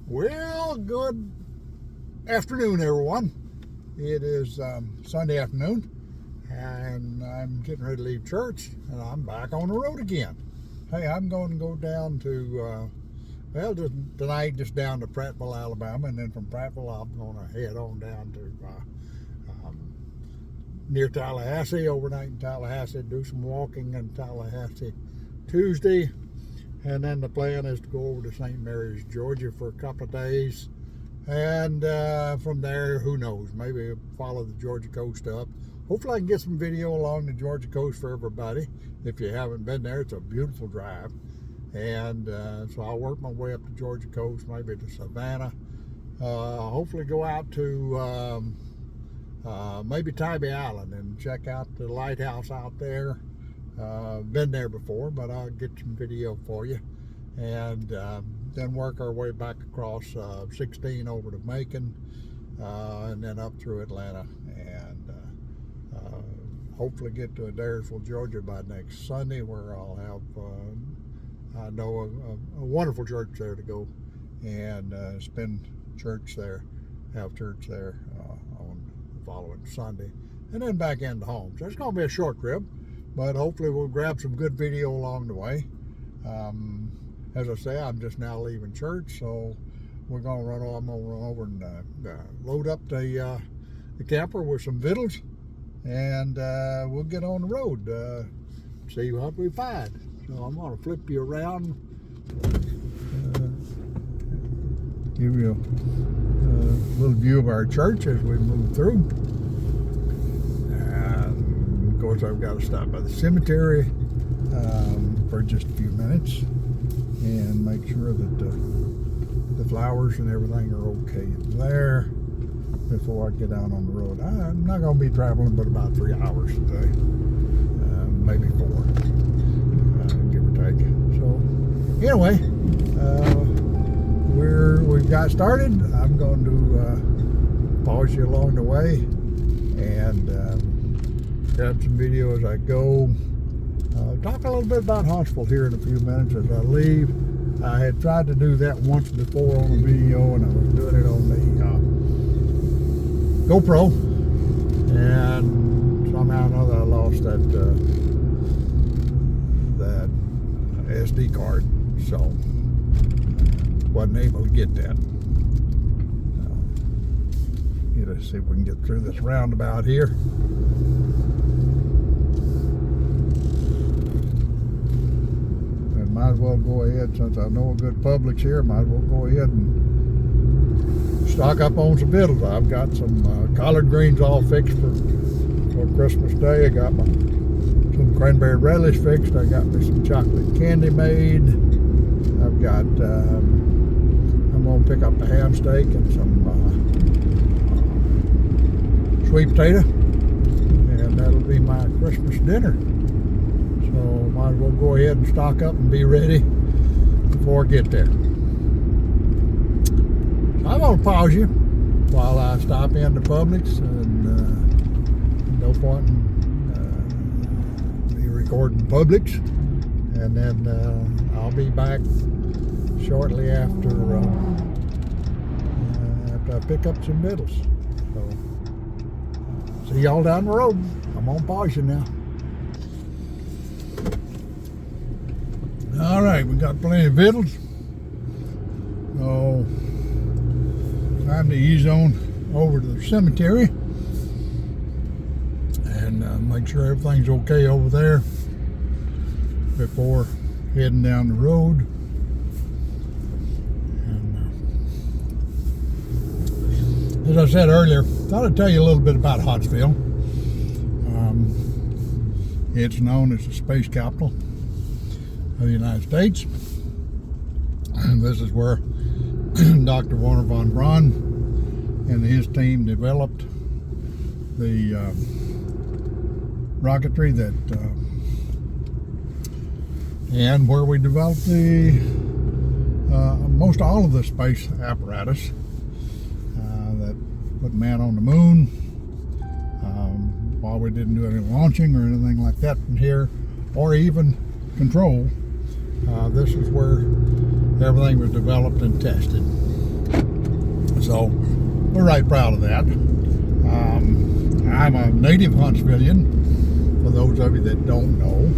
Well, good afternoon, everyone. It is Sunday afternoon, and I'm getting ready to leave church, and I'm back on the road again. Hey, I'm going to go down to, just tonight, just down to Prattville, Alabama, and then from Prattville, I'm going to head on down to near Tallahassee, overnight in Tallahassee, do some walking in Tallahassee Tuesday. And then the plan is to go over to St. Mary's, Georgia for a couple of days. And from there, who knows, maybe follow the Georgia coast up. Hopefully I can get some video along the Georgia coast for everybody. If you haven't been there, it's a beautiful drive. And so I'll work my way up the Georgia coast, maybe to Savannah. Hopefully go out to maybe Tybee Island and check out the lighthouse out there. Been there before, but I'll get some video for you, and then work our way back across 16 over to Macon, and then up through Atlanta, and hopefully get to Adairsville, Georgia by next Sunday, where I'll have I know a wonderful church there to go and spend church there, have church there on the following Sunday, and then back into home. So it's going to be a short trip, but hopefully we'll grab some good video along the way. As I say, I'm just now leaving church, so I'm going to run over and load up the camper with some victuals, and we'll get on the road, see what we find. So I'm going to flip you around, give you a little view of our church as we move through. Of course, I've got to stop by the cemetery for just a few minutes and make sure that the flowers and everything are okay there before I get out on the road. I'm not going to be traveling but about 3 hours today, maybe 4, give or take. So anyway, we've got started. I'm going to pause you along the way and grab some video as I go. Talk a little bit about Huntsville here in a few minutes as I leave. I had tried to do that once before on a video, and I was doing it on the GoPro, and somehow or another I lost that SD card, so wasn't able to get that. Let's see if we can get through this roundabout here. Might as well go ahead, since I know a good Publix here, might as well go ahead and stock up on some victuals. I've got some collard greens all fixed for Christmas Day. I got some cranberry relish fixed. I got me some chocolate candy made. I've got, I'm going to pick up a ham steak and some sweet potato, and that'll be my Christmas dinner. So might as well go ahead and stock up and be ready before I get there. So I'm going to pause you while I stop into Publix, and no point in me recording Publix, and then I'll be back shortly after I pick up some victuals. So see y'all down the road. I'm going to pause you now. All right, we got plenty of victuals, so time to ease on over to the cemetery and make sure everything's okay over there before heading down the road. And as I said earlier, thought I'd tell you a little bit about Huntsville. It's known as the space capital of the United States, and this is where Dr. Wernher von Braun and his team developed the rocketry that and where we developed the most all of the space apparatus that put man on the moon, while we didn't do any launching or anything like that from here, or even control. This is where everything was developed and tested. So we're right proud of that. I'm a native Huntsvillian, for those of you that don't know.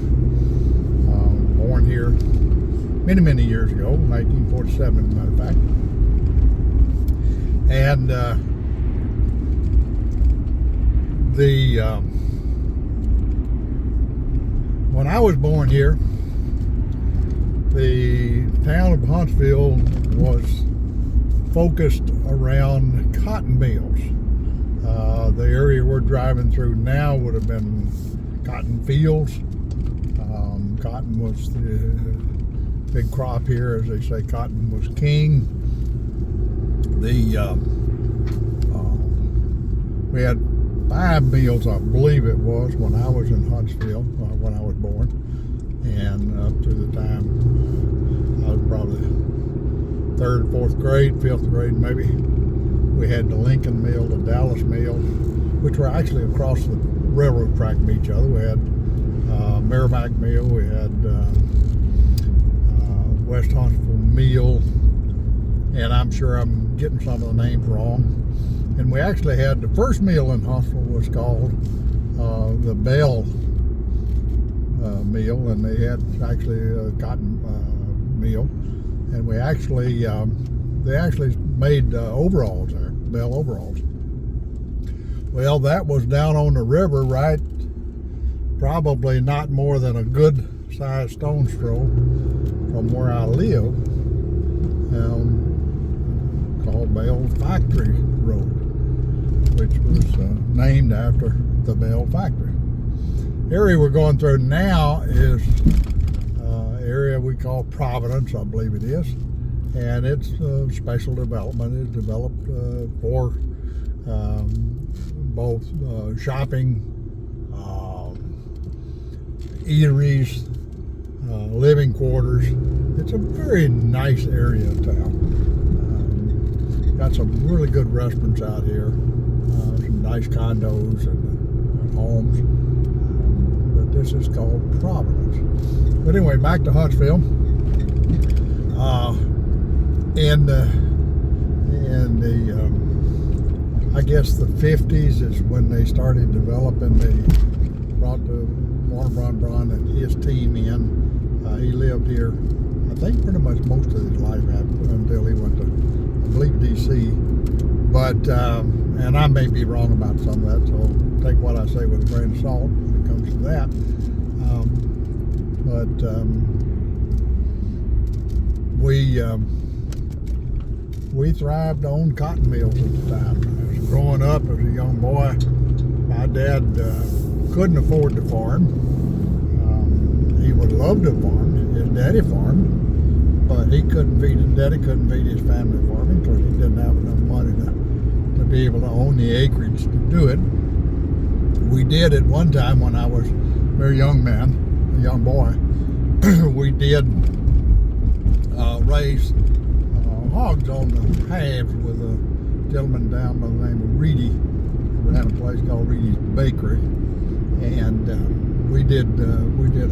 Born here many years ago, 1947 as a matter of fact. And when I was born here, the town of Huntsville was focused around cotton mills. The area we're driving through now would have been cotton fields. Cotton was the big crop here, as they say. Cotton was king. We had 5 mills, I believe it was, when I was in Huntsville, when I was born, and up to the time I was probably 3rd or 4th grade, 5th grade maybe. We had the Lincoln Mill, the Dallas Mill, which were actually across the railroad track from each other. We had Merrimack Mill, we had West Huntsville Mill, and I'm sure I'm getting some of the names wrong. And we actually had the first mill in Huntsville was called the Bell Mill, and they had actually a cotton mill, and we actually they actually made overalls there, Bell overalls. Well, that was down on the river, right? Probably not more than a good sized stone's throw from where I live, called Bell Factory Road, which was named after the Bell factory. The area we're going through now is area we call Providence, I believe it is, and it's special development. It's developed for both shopping, eateries, living quarters. It's a very nice area of town. Got some really good restaurants out here, some nice condos and homes. But this is called Providence. But anyway, back to Huntsville. I guess the 50s is when they started developing. They brought the Warner Braun and his team in. He lived here, I think, pretty much most of his life until he went to, I believe, D.C. But, and I may be wrong about some of that, so take what I say with a grain of salt when it comes to that. We thrived on cotton mills at the time. As growing up as a young boy, my dad couldn't afford to farm. He would love to farm. His daddy farmed, but he couldn't feed his daddy, couldn't feed his family farming because he didn't have enough money to be able to own the acreage to do it. We did at one time when I was a very young man, a young boy. We did raise hogs on the halves with a gentleman down by the name of Reedy. We had a place called Reedy's Bakery, and we did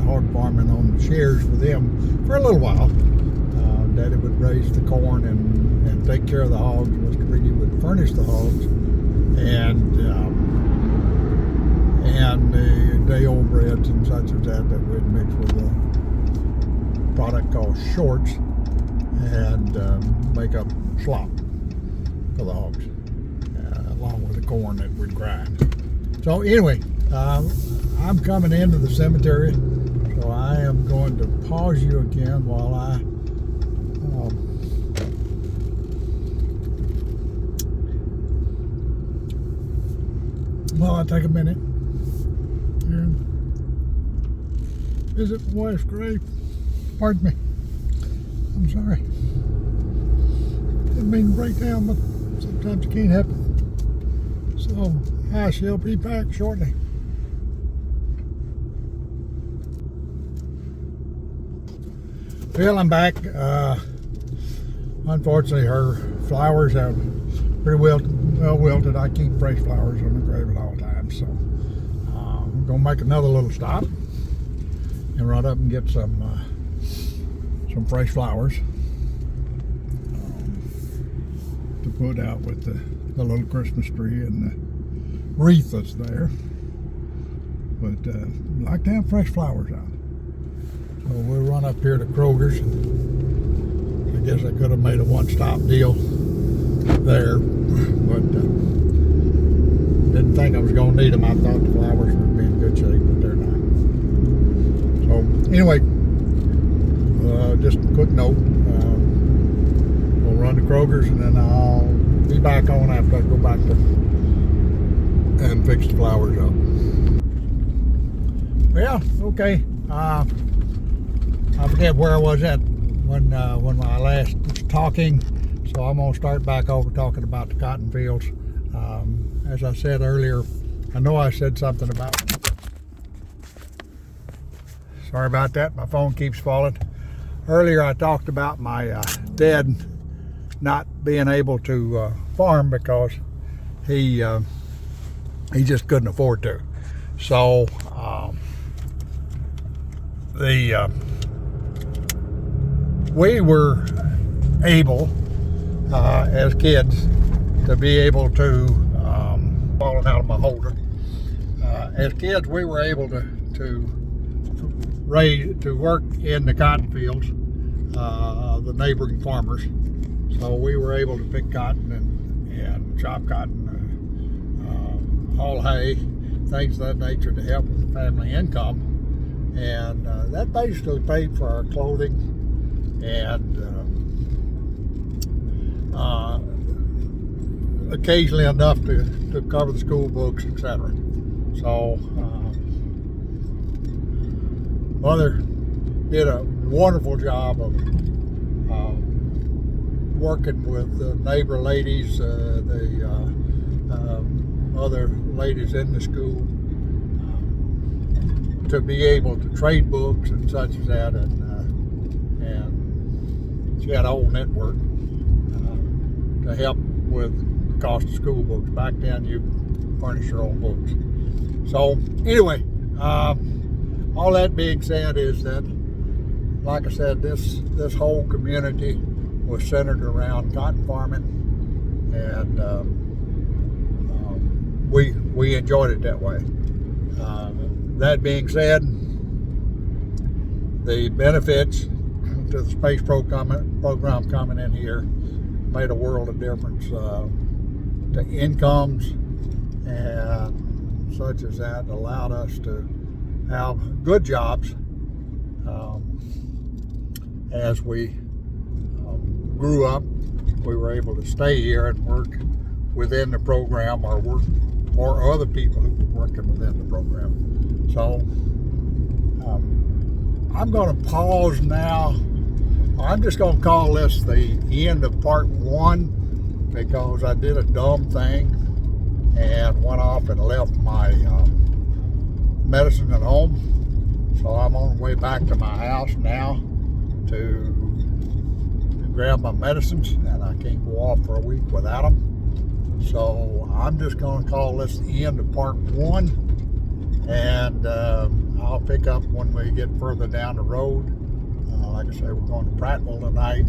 hog farming on the shares with them for a little while. Daddy would raise the corn and take care of the hogs. Mr. Reedy would furnish the hogs, and the day-old breads and such as that we'd mix with a product called shorts and make up slop for the hogs, along with the corn that we'd grind. So anyway, I'm coming into the cemetery, so I am going to pause you again while I take a minute and visit my wife's grave. Pardon me. I'm sorry. Didn't mean to break down, but sometimes it can't happen. So I shall be back shortly. Well, I'm back. Unfortunately, her flowers have pretty well wilted. I keep fresh flowers on the grave at all times, so I'm gonna make another little stop and run up and get some fresh flowers to put out with the little Christmas tree and the wreath that's there. But I like to have fresh flowers out. So we'll run up here to Kroger's. I guess I could have made a one-stop deal there, but didn't think I was going to need them. I thought the flowers would be in good shape, but they're not. So anyway, just a quick note. We'll run to Kroger's and then I'll be back on after I go back to and fix the flowers up. Yeah, okay. I forget where I was at when I last was talking, so I'm gonna start back over talking about the cotton fields. As I said earlier, I know I said something about. Sorry about that. My phone keeps falling. Earlier, I talked about my dad not being able to farm because he just couldn't afford to. So we were able, as kids, to be able to, falling out of my holder. As kids, we were able to work in the cotton fields, the neighboring farmers. So we were able to pick cotton and chop cotton, haul hay, things of that nature to help with the family income. And that basically paid for our clothing and occasionally enough to cover the school books, etc. So Mother did a wonderful job of working with the neighbor ladies, the other ladies in the school, to be able to trade books and such as that, and she had a whole network to help with the cost of school books. Back then, you furnish your own books. So anyway, all that being said is that, like I said, this whole community was centered around cotton farming, and we enjoyed it that way. That being said, the benefits to the space program coming in here made a world of difference to incomes and such as that. Allowed us to have good jobs as we grew up. We were able to stay here and work within the program, or work for other people who were working within the program. So I'm going to pause now. I'm just going to call this the end of part 1, because I did a dumb thing and went off and left my medicine at home. So I'm on the way back to my house now to grab my medicines, and I can't go off for a week without them. So I'm just going to call this the end of part 1, and I'll pick up when we get further down the road. Like I say, we're going to Prattville tonight,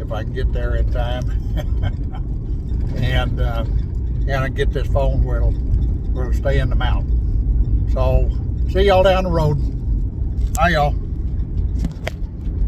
if I can get there in time, and I get this phone where it'll stay in the mount. So see y'all down the road. Bye, y'all.